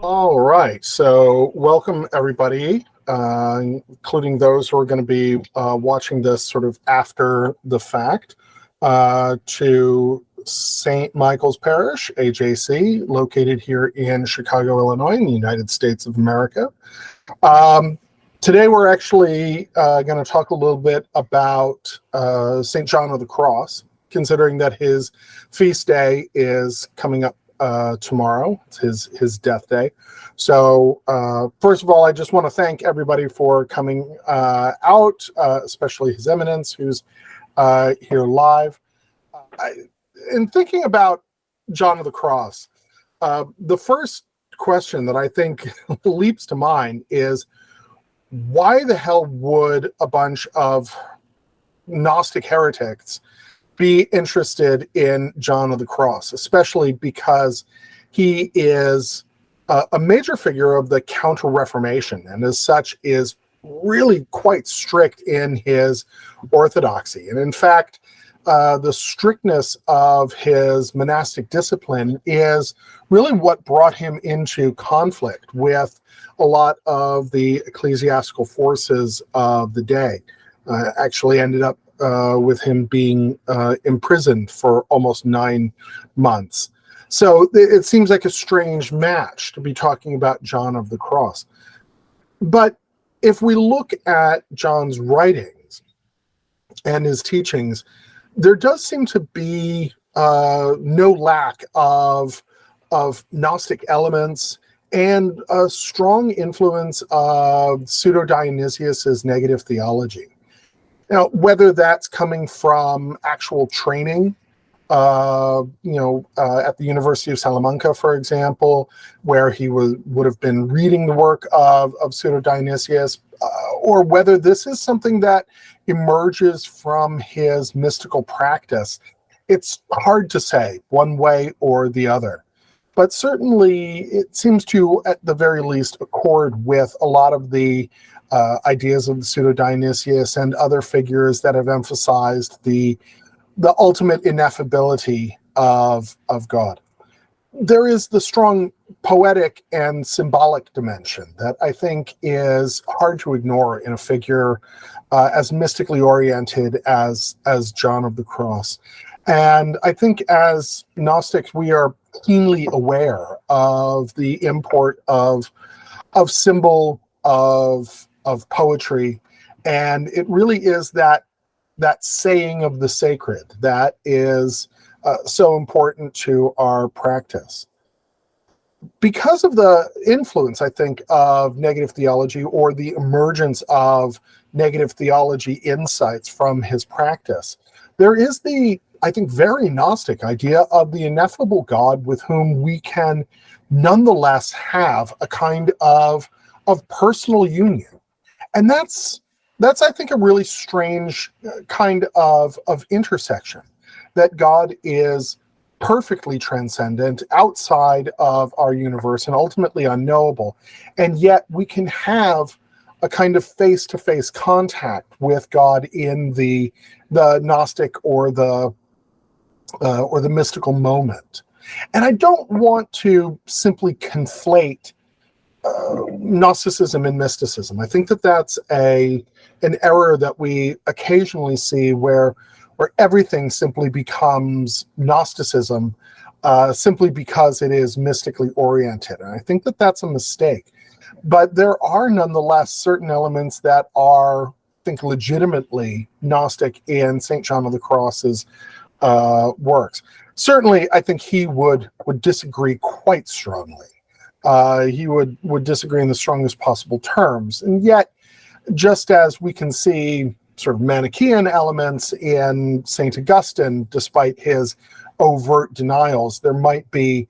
All right, so welcome everybody, including those who are going to be watching this sort of after the fact, to St. Michael's Parish, AJC, located here in Chicago, Illinois, in the United States of America. Today we're actually going to talk a little bit about St. John of the Cross, considering that his feast day is coming up tomorrow. It's his death day. So first of all, I just want to thank everybody for coming out, especially His Eminence, who's here live. In thinking about John of the Cross, the first question that I think leaps to mind is, why the hell would a bunch of Gnostic heretics be interested in John of the Cross, especially because he is a major figure of the Counter-Reformation, and as such is really quite strict in his orthodoxy. And in fact, the strictness of his monastic discipline is really what brought him into conflict with a lot of the ecclesiastical forces of the day. Actually ended up with him being imprisoned for almost 9 months. So it seems like a strange match to be talking about John of the Cross. But if we look at John's writings and his teachings, there does seem to be no lack of Gnostic elements and a strong influence of Pseudo-Dionysius's negative theology. Now, whether that's coming from actual training, at the University of Salamanca, for example, where he would have been reading the work of Pseudo-Dionysius, or whether this is something that emerges from his mystical practice, it's hard to say one way or the other. But certainly it seems to, at the very least, accord with a lot of the ideas of the Pseudo-Dionysius and other figures that have emphasized the ultimate ineffability of God. There is the strong poetic and symbolic dimension that I think is hard to ignore in a figure as mystically oriented as John of the Cross. And I think as Gnostics, we are keenly aware of the import of symbol, of poetry, and it really is that saying of the sacred that is so important to our practice. Because of the influence, I think, of negative theology, or the emergence of negative theology insights from his practice, there is the, I think, very Gnostic idea of the ineffable God with whom we can nonetheless have a kind of personal union. And that's I think, a really strange kind of intersection, that God is perfectly transcendent, outside of our universe, and ultimately unknowable, and yet we can have a kind of face-to-face contact with God in the Gnostic or the mystical moment. And I don't want to simply conflate Gnosticism and mysticism. I think that that's an error that we occasionally see, where everything simply becomes Gnosticism simply because it is mystically oriented. And I think that that's a mistake. But there are nonetheless certain elements that are, I think, legitimately Gnostic in St. John of the Cross's works. Certainly, I think he would disagree quite strongly. He would disagree in the strongest possible terms. And yet, just as we can see sort of Manichaean elements in St. Augustine, despite his overt denials, there might be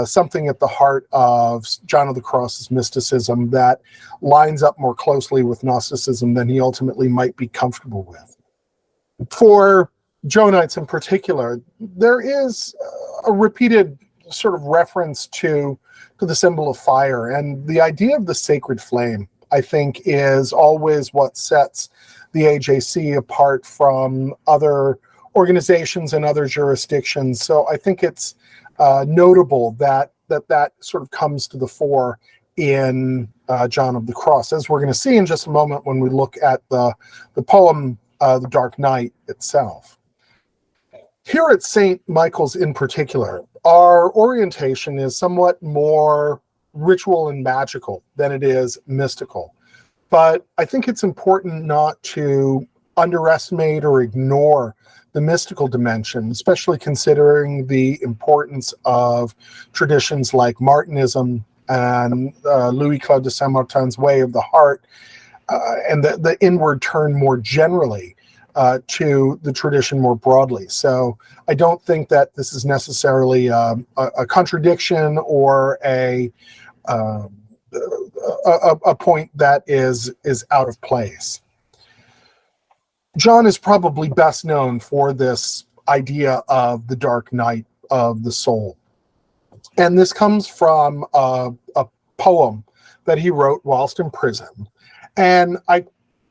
something at the heart of John of the Cross's mysticism that lines up more closely with Gnosticism than he ultimately might be comfortable with. For Johannites in particular, there is a repeated sort of reference to the symbol of fire, and the idea of the sacred flame, I think, is always what sets the AJC apart from other organizations and other jurisdictions. So I think it's notable that that sort of comes to the fore in John of the Cross, as we're going to see in just a moment when we look at the poem, The Dark Night itself. Here at St. Michael's in particular, our orientation is somewhat more ritual and magical than it is mystical. But I think it's important not to underestimate or ignore the mystical dimension, especially considering the importance of traditions like Martinism and Louis-Claude de Saint-Martin's Way of the Heart, and the inward turn more generally to the tradition more broadly. So I don't think that this is necessarily a contradiction or a point that is out of place. John is probably best known for this idea of the dark night of the soul. And this comes from a poem that he wrote whilst in prison. And I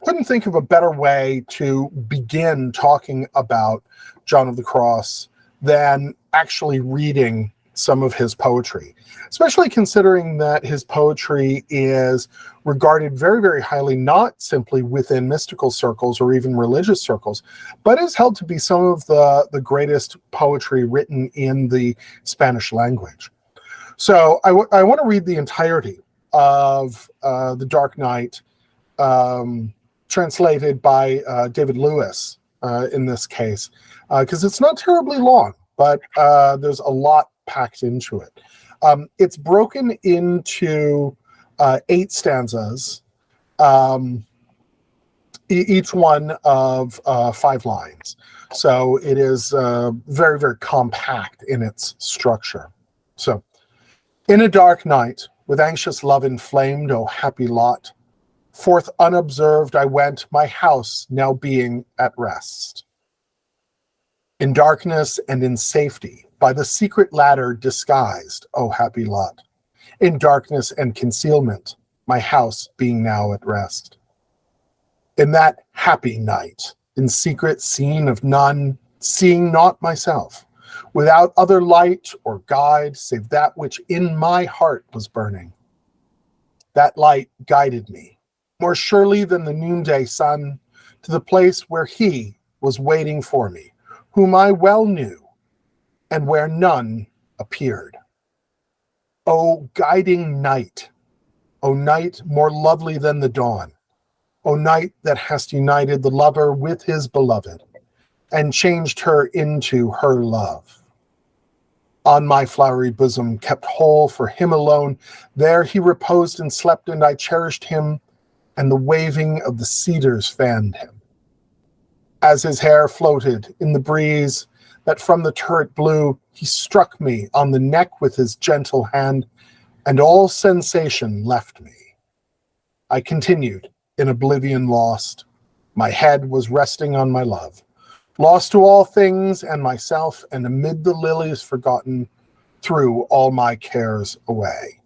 couldn't think of a better way to begin talking about John of the Cross than actually reading some of his poetry, especially considering that his poetry is regarded very, very highly, not simply within mystical circles or even religious circles, but is held to be some of the greatest poetry written in the Spanish language. So I want to read the entirety of The Dark Night, translated by David Lewis in this case, because it's not terribly long, but there's a lot packed into it. It's broken into 8 stanzas, each one of 5 lines. So it is very, very compact in its structure. So, in a dark night, with anxious love inflamed, O happy lot, forth unobserved I went, my house now being at rest. In darkness and in safety, by the secret ladder disguised, O happy lot, in darkness and concealment, my house being now at rest. In that happy night, in secret seen of none, seeing not myself, without other light or guide, save that which in my heart was burning. That light guided me, more surely than the noonday sun, to the place where he was waiting for me, whom I well knew, and where none appeared. O guiding night, O night more lovely than the dawn, O night that hast united the lover with his beloved, and changed her into her love. On my flowery bosom kept whole for him alone, there he reposed and slept, and I cherished him, and the waving of the cedars fanned him. As his hair floated in the breeze that from the turret blew, he struck me on the neck with his gentle hand, and all sensation left me. I continued in oblivion lost. My head was resting on my love, lost to all things and myself, and amid the lilies forgotten, threw all my cares away.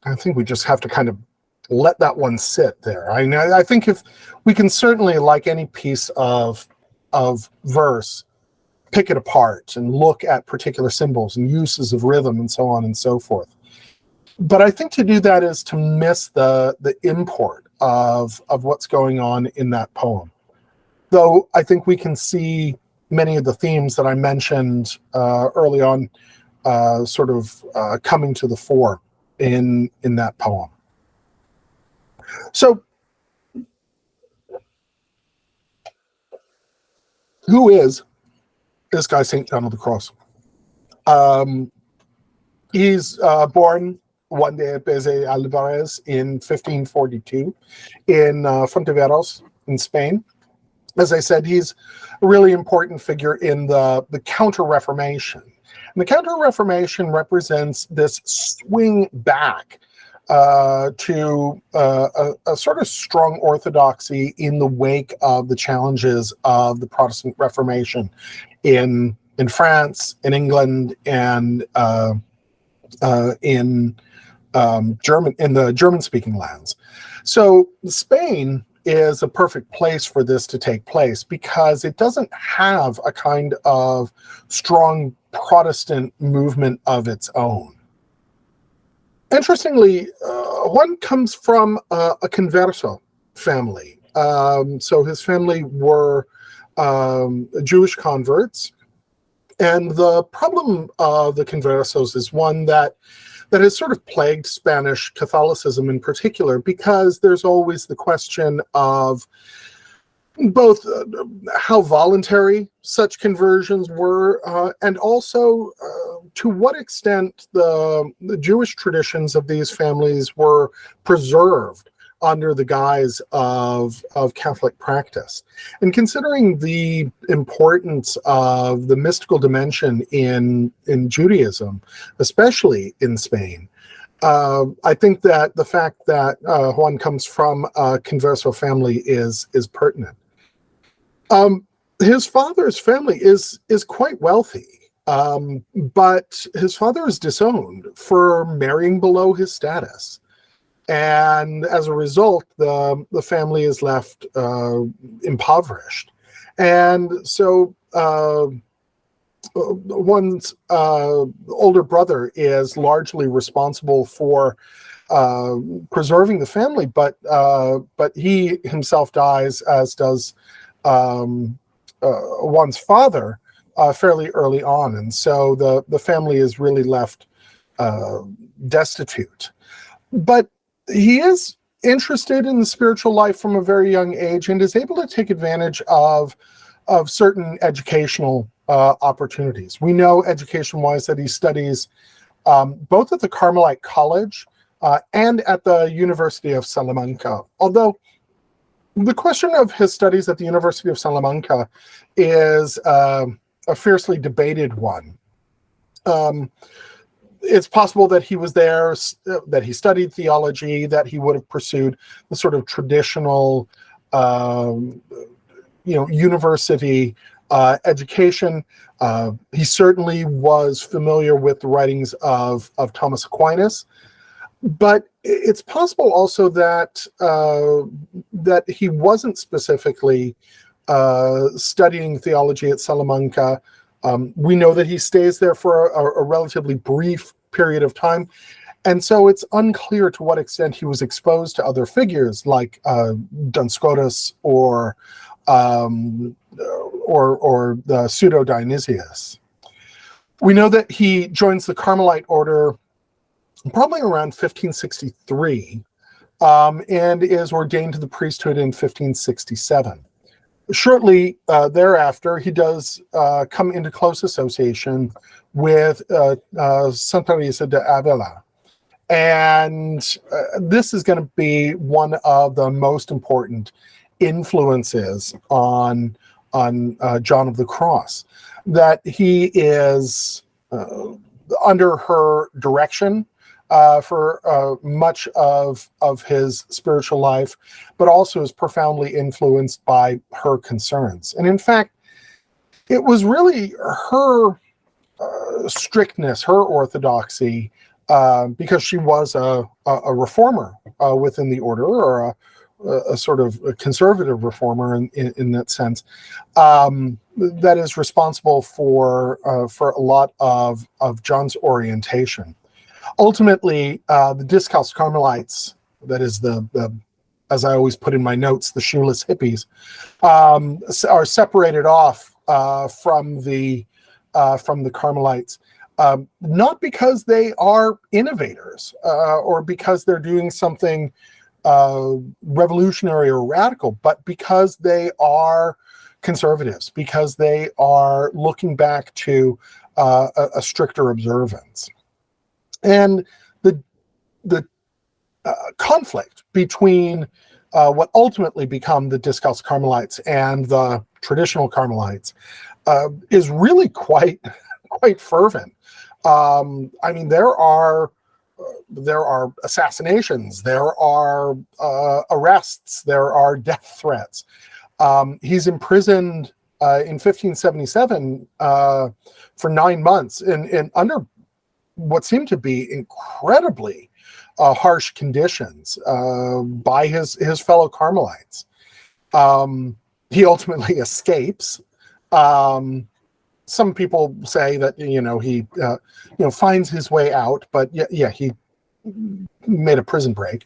I think we just have to kind of let that one sit there. I think if we can certainly, like any piece of verse, pick it apart and look at particular symbols and uses of rhythm and so on and so forth. But I think to do that is to miss the import of what's going on in that poem. Though I think we can see many of the themes that I mentioned early on sort of coming to the fore in that poem. So, who is this guy, St. John of the Cross? He's born Juan de Beze Alvarez in 1542 in Fonteveros in Spain. As I said, he's a really important figure in the Counter-Reformation. And the Counter-Reformation represents this swing back to a sort of strong orthodoxy in the wake of the challenges of the Protestant Reformation in France, in England, and in the German-speaking lands. So Spain is a perfect place for this to take place because it doesn't have a kind of strong Protestant movement of its own. Interestingly, Juan comes from a converso family. So his family were Jewish converts. And the problem of the conversos is one that has sort of plagued Spanish Catholicism in particular, because there's always the question of both how voluntary such conversions were, and also to what extent the Jewish traditions of these families were preserved under the guise of Catholic practice. And considering the importance of the mystical dimension in Judaism, especially in Spain, I think that the fact that Juan comes from a converso family is pertinent. His father's family is quite wealthy, but his father is disowned for marrying below his status. And as a result, the family is left impoverished. And so one's older brother is largely responsible for preserving the family, but he himself dies, as does one's father, fairly early on. And so the family is really left destitute. But he is interested in the spiritual life from a very young age and is able to take advantage of certain educational opportunities. We know education-wise that he studies both at the Carmelite College and at the University of Salamanca. Although the question of his studies at the University of Salamanca is a fiercely debated one. It's possible that he was there, that he studied theology, that he would have pursued the sort of traditional, university education. He certainly was familiar with the writings of Thomas Aquinas, but it's possible also that that he wasn't specifically studying theology at Salamanca. We know that he stays there for a relatively brief period of time. And so it's unclear to what extent he was exposed to other figures like Duns Scotus or the pseudo-Dionysius. We know that he joins the Carmelite order probably around 1563 and is ordained to the priesthood in 1567. Shortly thereafter, he does come into close association with Santa Teresa de Avila. And this is going to be one of the most important influences on John of the Cross, that he is under her direction for much of his spiritual life, but also is profoundly influenced by her concerns. And in fact, it was really her strictness, her orthodoxy, because she was a reformer within the order, or a sort of a conservative reformer in that sense, that is responsible for a lot of John's orientation. Ultimately, the Discalced Carmelites, that is the as I always put in my notes, the shoeless hippies, are separated off from the Carmelites, not because they are innovators or because they're doing something revolutionary or radical, but because they are conservatives, because they are looking back to a stricter observance. And the conflict between what ultimately become the Discalced Carmelites and the traditional Carmelites is really quite fervent. I mean, there are assassinations, there are arrests, there are death threats. He's imprisoned in 1577 for 9 months in under what seemed to be incredibly harsh conditions by his fellow Carmelites. He ultimately escapes. Some people say that he finds his way out, but yeah, he made a prison break.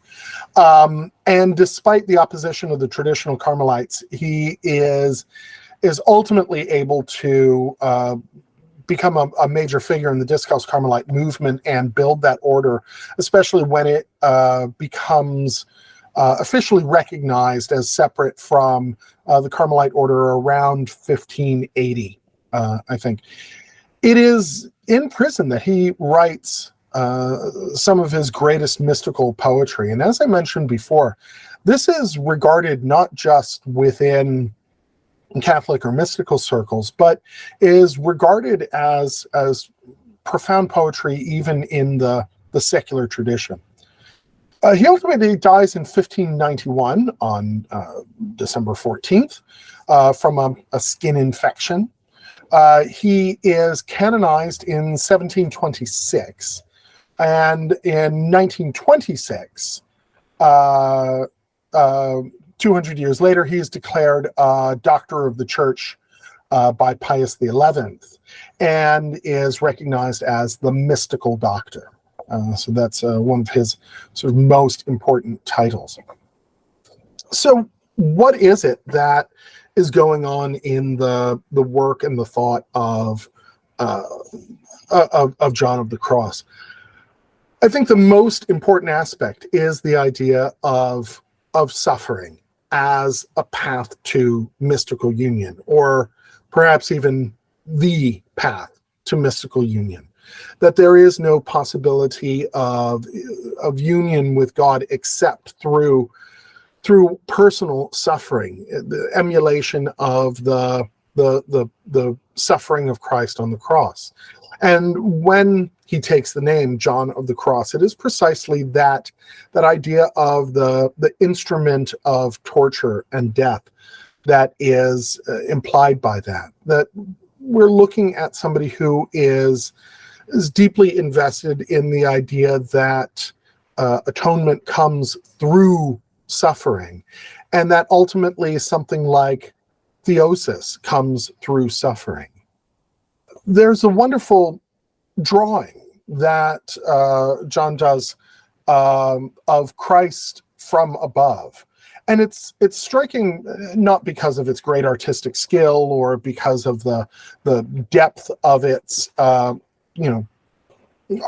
And despite the opposition of the traditional Carmelites, he is ultimately able to become a major figure in the Discalced Carmelite movement and build that order, especially when it becomes officially recognized as separate from the Carmelite order around 1580, I think. It is in prison that he writes some of his greatest mystical poetry. And as I mentioned before, this is regarded not just within Catholic or mystical circles, but is regarded as profound poetry even in the secular tradition. He ultimately dies in 1591 on December 14th from a skin infection. He is canonized in 1726, and in 1926, 200 years later, he is declared Doctor of the Church by Pius XI and is recognized as the mystical doctor. So that's one of his sort of most important titles. So what is it that is going on in the work and the thought of John of the Cross? I think the most important aspect is the idea of suffering as a path to mystical union, or perhaps even the path to mystical union. That there is no possibility of union with God except through personal suffering, the emulation of the suffering of Christ on the cross. And when he takes the name John of the Cross, it is precisely that idea of the instrument of torture and death that is implied by that. That we're looking at somebody who is deeply invested in the idea that atonement comes through suffering, and that ultimately something like theosis comes through suffering. There's a wonderful drawing that John does of Christ from above. And it's striking, not because of its great artistic skill or because of the depth of its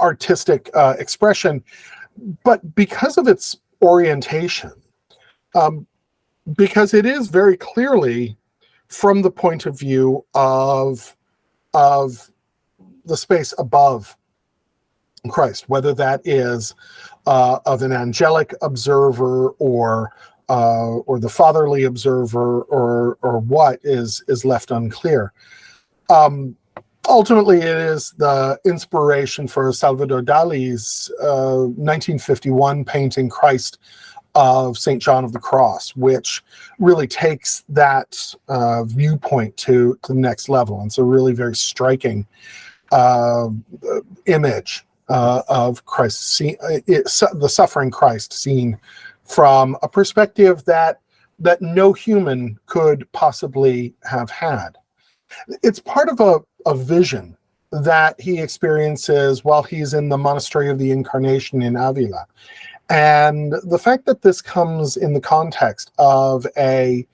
artistic expression, but because of its orientation. Because it is very clearly from the point of view of the space above Christ, whether that is of an angelic observer or the fatherly observer or what is left unclear. Ultimately, it is the inspiration for Salvador Dali's 1951 painting Christ of St. John of the Cross, which really takes that viewpoint to the next level. And it's a really very striking image of Christ, the suffering Christ seen from a perspective that no human could possibly have had. It's part of a vision that he experiences while he's in the Monastery of the Incarnation in Avila. And the fact that this comes in the context of a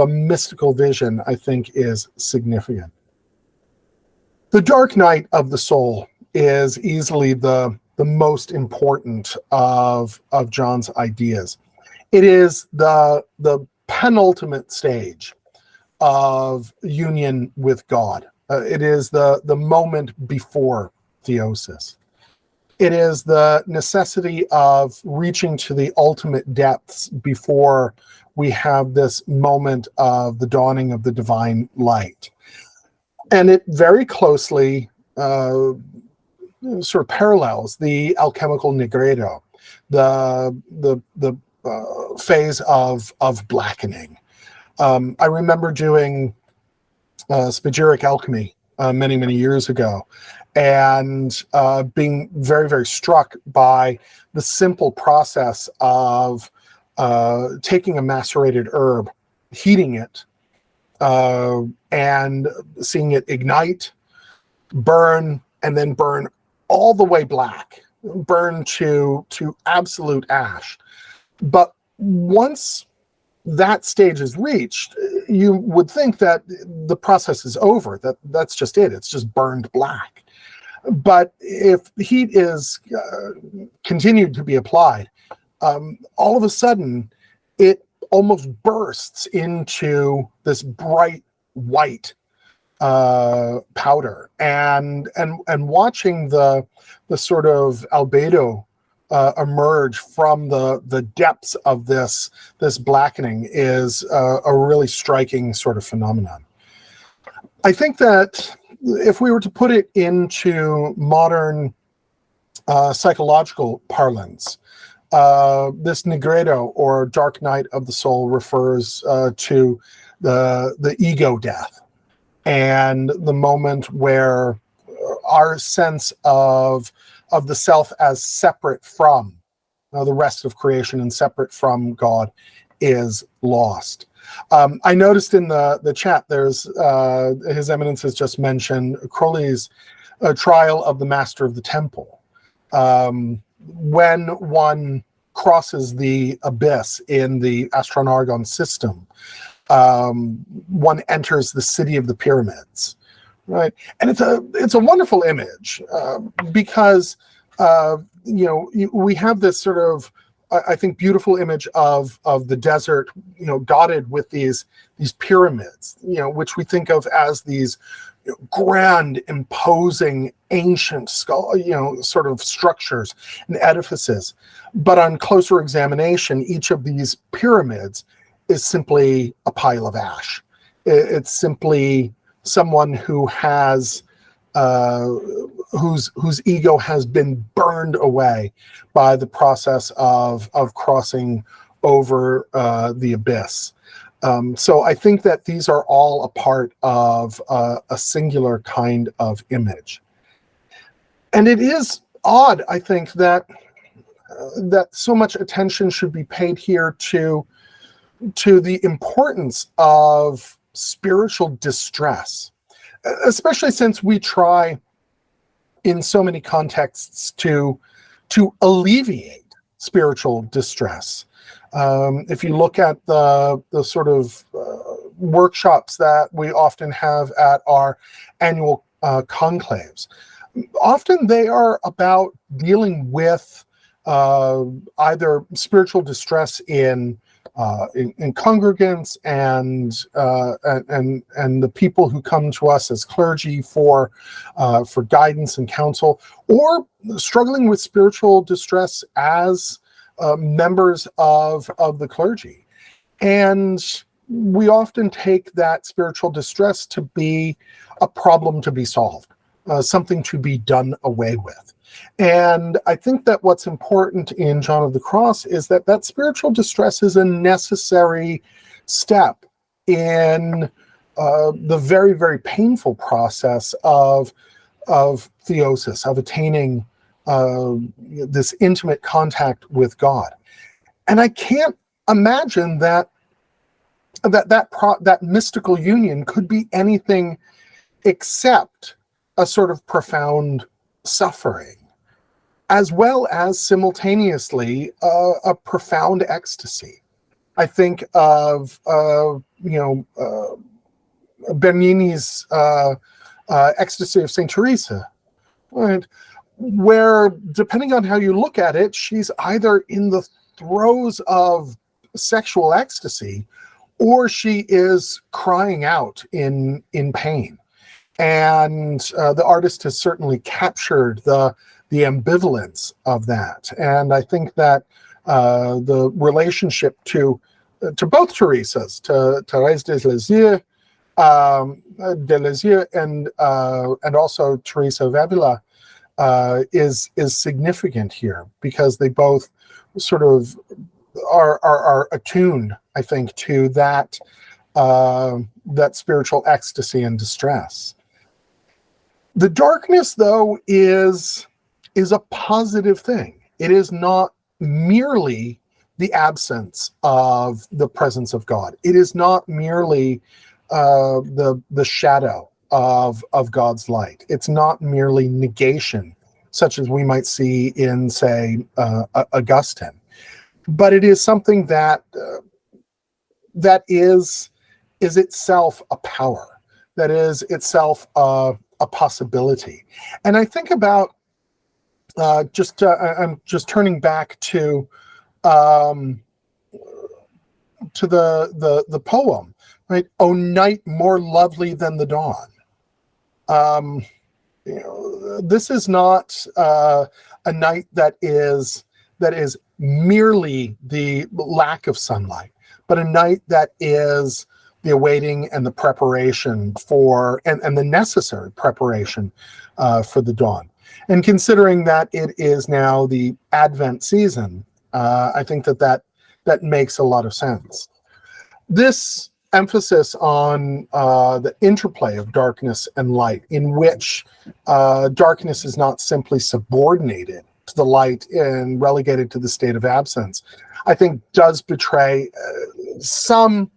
mystical vision, I think, is significant. The dark night of the soul is easily the most important of John's ideas. It is the penultimate stage of union with God. It is the moment before theosis. It is the necessity of reaching to the ultimate depths before we have this moment of the dawning of the divine light. And it very closely sort of parallels the alchemical nigredo, the phase of blackening. I remember doing spagyric alchemy many, many years ago, and being very, very struck by the simple process of taking a macerated herb, heating it and seeing it ignite, burn, and then burn all the way black, burn to absolute ash. But once that stage is reached, you would think that the process is over, that's just it, it's just burned black. But if heat is continued to be applied, all of a sudden it almost bursts into this bright white powder, and watching the sort of albedo emerge from the depths of this blackening is a really striking sort of phenomenon. I think that if we were to put it into modern psychological parlance, this negredo, or dark night of the soul, refers to the ego death, and the moment where our sense of the self as separate from the rest of creation and separate from God is lost. I noticed in the chat, there's His Eminence has just mentioned Crowley's trial of the Master of the Temple. When one crosses the abyss in the Astronargon system, one enters the city of the pyramids, right? And it's a wonderful image because we have this sort of, I think, beautiful image of the desert, dotted with these pyramids, which we think of as these grand, imposing, ancient sort of structures and edifices. But on closer examination, each of these pyramids is simply a pile of ash. It's simply someone who has whose ego has been burned away by the process of crossing over the abyss. So I think that these are all a part of a singular kind of image. And it is odd, I think, that so much attention should be paid here to the importance of spiritual distress, especially since we try in so many contexts to alleviate spiritual distress. If you look at the sort of workshops that we often have at our annual conclaves, often they are about dealing with either spiritual distress in congregants and the people who come to us as clergy for guidance and counsel, or struggling with spiritual distress as members of the clergy. And we often take that spiritual distress to be a problem to be solved, something to be done away with. And I think that what's important in John of the Cross is that spiritual distress is a necessary step in the very, very painful process of theosis, of attaining this intimate contact with God. And I can't imagine that mystical union could be anything except a sort of profound suffering, as well as simultaneously a profound ecstasy. I think of Bernini's Ecstasy of Saint Teresa, right? Where, depending on how you look at it, she's either in the throes of sexual ecstasy, or she is crying out in pain. And the artist has certainly captured the ambivalence of that. And I think that the relationship to both Teresas, to Thérèse de Lisieux and also Teresa of Avila, is significant here, because they both sort of are attuned, I think, to that spiritual ecstasy and distress. The darkness, though, is a positive thing. It is not merely the absence of the presence of God. It is not merely the shadow of God's light. It's not merely negation, such as we might see in, say, Augustine, but it is something that is itself a power, that is itself a possibility. And I think about I'm just turning back to the poem, right? "O night more lovely than the dawn." This is not a night that is merely the lack of sunlight, but a night that is the awaiting and the preparation for, and the necessary preparation for the dawn. And considering that it is now the Advent season, I think that makes a lot of sense. This emphasis on the interplay of darkness and light, in which darkness is not simply subordinated to the light and relegated to the state of absence, I think does betray some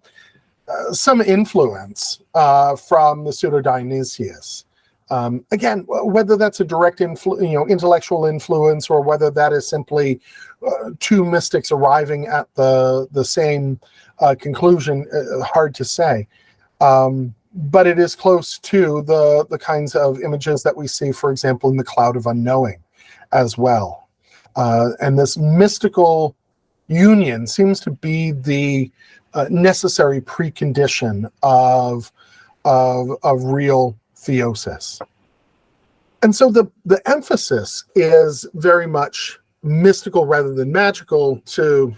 influence from the Pseudo-Dionysius. Again, whether that's a direct intellectual influence, or whether that is simply two mystics arriving at the same conclusion, hard to say. But it is close to the kinds of images that we see, for example, in the Cloud of Unknowing as well. And this mystical union seems to be the necessary precondition of real theosis. And so the emphasis is very much mystical rather than magical, to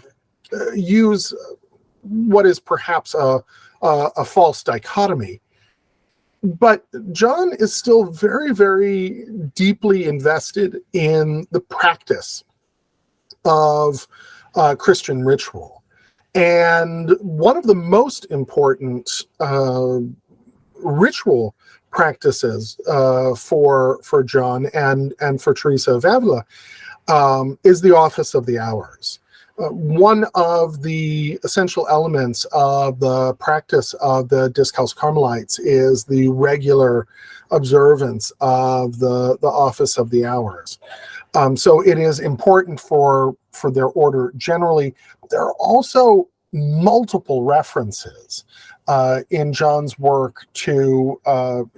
use what is perhaps a false dichotomy. But John is still very, very deeply invested in the practice of Christian ritual. And one of the most important ritual practices for John and for Teresa of Avila is the office of the hours. One of the essential elements of the practice of the Discalced Carmelites is the regular observance of the office of the hours. So it is important for their order generally. There are also multiple references in John's work to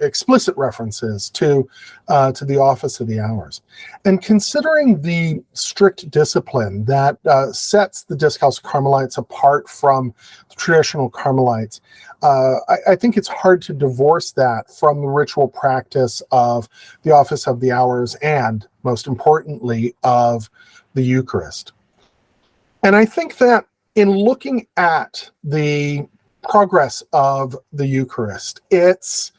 explicit references to the office of the hours. And considering the strict discipline that sets the Discalced Carmelites apart from the traditional Carmelites, I think it's hard to divorce that from the ritual practice of the office of the hours and, most importantly, of the Eucharist. And I think that in looking at the progress of the Eucharist, it's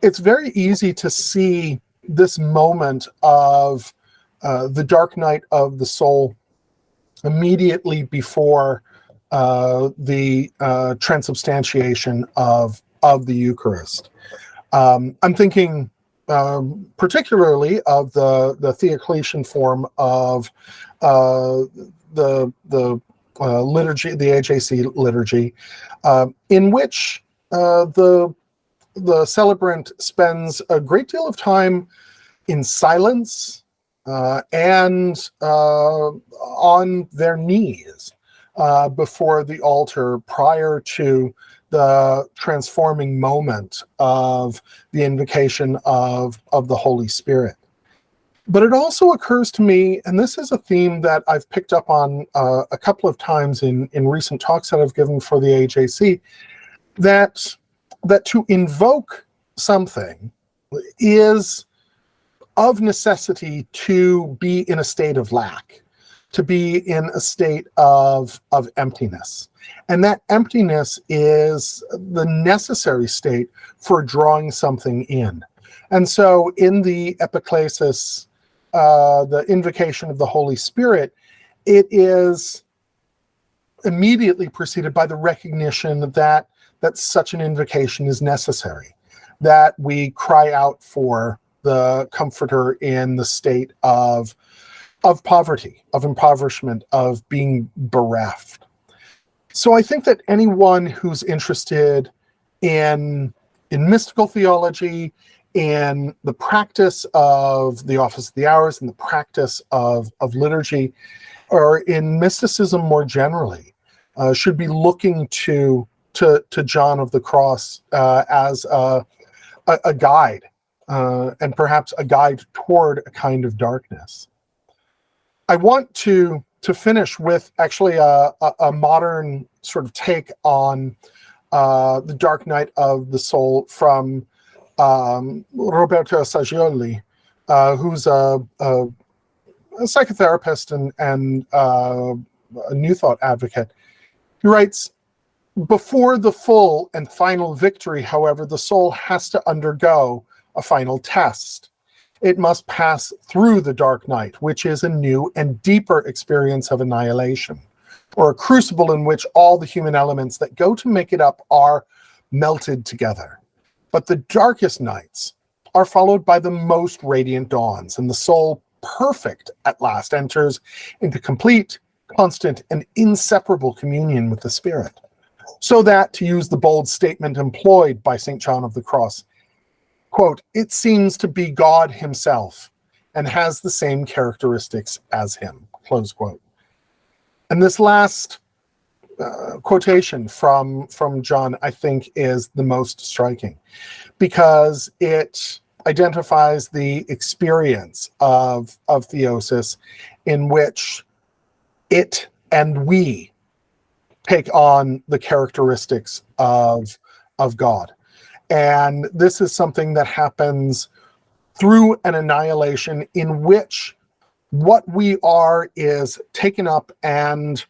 very easy to see this moment of the dark night of the soul immediately before the transubstantiation of the Eucharist. I'm thinking particularly of the Theocletian form of the liturgy, the AJC liturgy, in which the celebrant spends a great deal of time in silence and on their knees before the altar, prior to the transforming moment of the invocation of the Holy Spirit. But it also occurs to me, and this is a theme that I've picked up on a couple of times in recent talks that I've given for the AJC, that to invoke something is of necessity to be in a state of lack, to be in a state of emptiness. And that emptiness is the necessary state for drawing something in. And so in the epiclesis, the invocation of the Holy Spirit, it is immediately preceded by the recognition that such an invocation is necessary, that we cry out for the Comforter in the state of poverty, of impoverishment, of being bereft. So I think that anyone who's interested in mystical theology, in the practice of the Office of the Hours, and the practice of liturgy, or in mysticism more generally, should be looking to John of the Cross as a guide, and perhaps a guide toward a kind of darkness. I want to finish with actually a modern sort of take on the dark night of the soul from Roberto Saggioli, who's a psychotherapist and a New Thought advocate. He writes, before the full and final victory, however, the soul has to undergo a final test. It must pass through the dark night, which is a new and deeper experience of annihilation, or a crucible in which all the human elements that go to make it up are melted together. But the darkest nights are followed by the most radiant dawns, and the soul, perfect at last, enters into complete, constant, and inseparable communion with the Spirit. So that, to use the bold statement employed by St. John of the Cross, quote, it seems to be God himself and has the same characteristics as him, close quote. And this last quotation from John, I think, is the most striking, because it identifies the experience of theosis in which it and we take on the characteristics of God. And this is something that happens through an annihilation in which what we are is taken up, and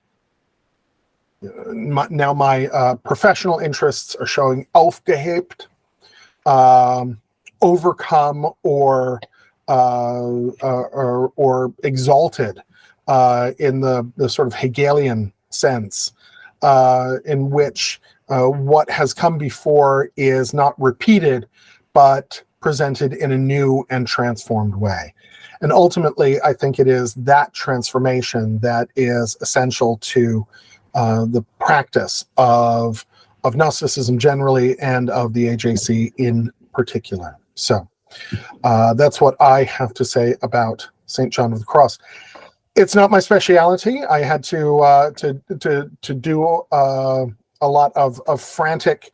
now my professional interests are showing aufgehebt, overcome, or exalted in the sort of Hegelian sense, in which what has come before is not repeated, but presented in a new and transformed way. And ultimately, I think it is that transformation that is essential to the practice of Gnosticism generally, and of the AJC in particular. So that's what I have to say about St. John of the Cross. It's not my speciality. I had to do a lot of frantic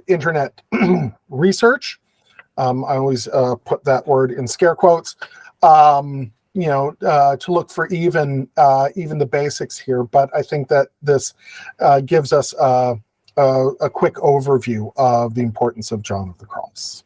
internet research. I always put that word in scare quotes. To look for even the basics here. But I think that this gives us a quick overview of the importance of John of the Cross.